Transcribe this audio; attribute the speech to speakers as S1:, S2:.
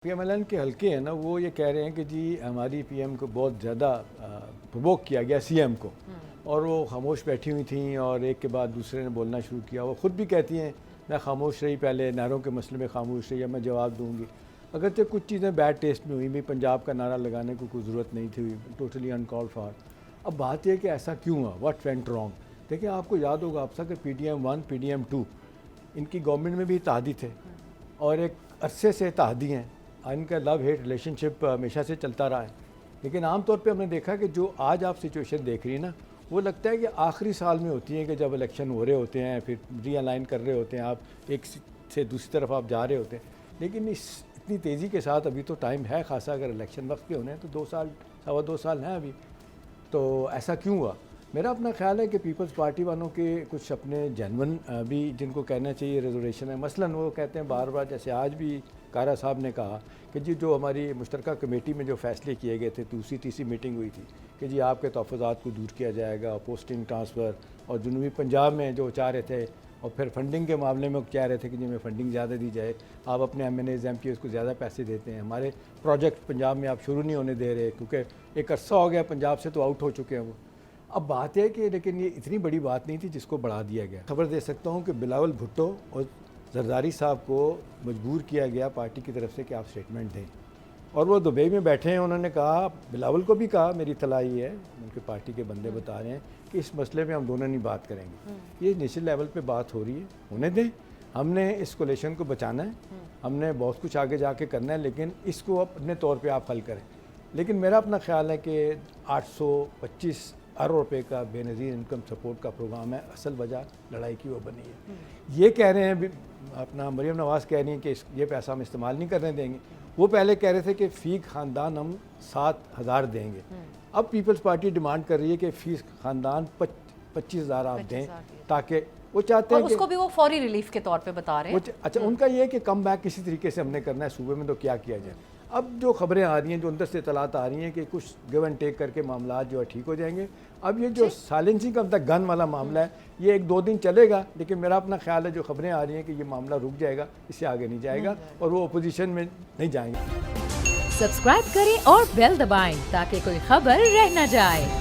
S1: पीएमएलएन के हल्के हैं ना, वो ये कह रहे हैं कि जी हमारी पीएम को बहुत ज़्यादा प्रोवोक किया गया सीएम को, और वो खामोश बैठी हुई थी और एक के बाद दूसरे ने बोलना शुरू किया। वो ख़ुद भी कहती हैं मैं खामोश रही, पहले नहरों के मसले में खामोश रही, अब मैं जवाब दूंगी। अगरचे कुछ चीज़ें बैड टेस्ट में हुई भी, पंजाब का नारा लगाने को कोई ज़रूरत नहीं थी, टोटली अनकॉल फॉर। अब बात यह कि ऐसा क्यों हुआ, व्हाट वेंट रॉन्ग। देखिए आपको याद होगा आपसा कि PDM-1 PDM-2 इनकी गवर्नमेंट में भी इत्तेहादी थे और एक अरसे से इत्तेहादी हैं। इनका लव हेट रिलेशनशिप हमेशा से चलता रहा है, लेकिन आमतौर पे हमने देखा कि जो आज आप सिचुएशन देख रही हैं ना, वो लगता है कि आखिरी साल में होती है कि जब इलेक्शन हो रहे होते हैं, फिर रीअलाइन कर रहे होते हैं, आप एक से दूसरी तरफ आप जा रहे होते हैं। लेकिन इतनी तेज़ी के साथ अभी तो टाइम है खासा, अगर इलेक्शन वक्त के होने हैं तो 2 साल 2.25 साल हैं अभी। तो ऐसा क्यों हुआ? मेरा अपना ख्याल है कि पीपल्स पार्टी वालों के कुछ अपने जेन्युइन भी जिनको कहना चाहिए रिजर्वेशन है। मसलन वो कहते हैं बार बार, जैसे आज भी कारा साहब ने कहा कि जी जो हमारी मुश्तरका कमेटी में जो फ़ैसले किए गए थे, दूसरी तीसरी मीटिंग हुई थी कि जी आपके तहफ़्फ़ुज़ात को दूर किया जाएगा, पोस्टिंग ट्रांसफ़र, और जनूबी पंजाब में जो चाह रहे थे, और फिर फंडिंग के मामले में कह रहे थे कि जी हमें फंडिंग ज़्यादा दी जाए, आप अपने MNAs MPs को ज़्यादा पैसे देते हैं, हमारे प्रोजेक्ट पंजाब में आप शुरू नहीं होने दे रहे क्योंकि एक अरसा हो गया पंजाब से तो आउट हो चुके हैं वो। अब बात है कि लेकिन ये इतनी बड़ी बात नहीं थी जिसको बढ़ा दिया गया। खबर दे सकता हूँ कि बिलावल भुट्टो और जरदारी साहब को मजबूर किया गया पार्टी की तरफ से कि आप स्टेटमेंट दें, और वो दुबई में बैठे हैं। उन्होंने कहा, बिलावल को भी कहा, मेरी इत्तला ये है, उनके पार्टी के बंदे बता रहे हैं कि इस मसले में हम दोनों नहीं बात करेंगे, ये नेशनल लेवल पे बात हो रही है, होने दें, हमने इस कोलेशन को बचाना है, हमने बहुत कुछ आगे जाके करना है, लेकिन इसको अपने तौर पर आप हल करें। लेकिन मेरा अपना ख्याल है कि 825 अरब रुपये का बेनज़ीर इनकम सपोर्ट का प्रोग्राम है, असल वजह लड़ाई की वो बनी है। ये कह रहे हैं अपना मरियम नवाज़ कह रही हैं कि ये पैसा हम इस्तेमाल नहीं करने देंगे। वो पहले कह रहे थे कि फ़ी ख़ानदान हम 7,000 देंगे। अब पीपल्स पार्टी डिमांड कर रही है कि फ़ी ख़ानदान 25,000 आप दें, ताकि वो चाहते हैं
S2: उसको भी वो फौरी रिलीफ के तौर पे बता रहे हैं।
S1: अच्छा, उनका ये है कि कम बैक किसी तरीके से हमने करना है सूबे में, तो क्या किया जाए। अब जो खबरें आ रही हैं, जो अंदर से इतलात आ रही हैं कि कुछ गिव एंड टेक करके मामला जो है ठीक हो जाएंगे। अब ये जो साइलेंसिंग ऑफ द गन वाला मामला है, ये 1-2 दिन चलेगा, लेकिन मेरा अपना ख्याल है जो खबरें आ रही हैं कि ये मामला रुक जाएगा, इससे आगे नहीं जाएगा और वो अपोजिशन में नहीं जाएंगे।
S3: सब्सक्राइब करें और बेल दबाएं ताकि कोई खबर रह न जाए।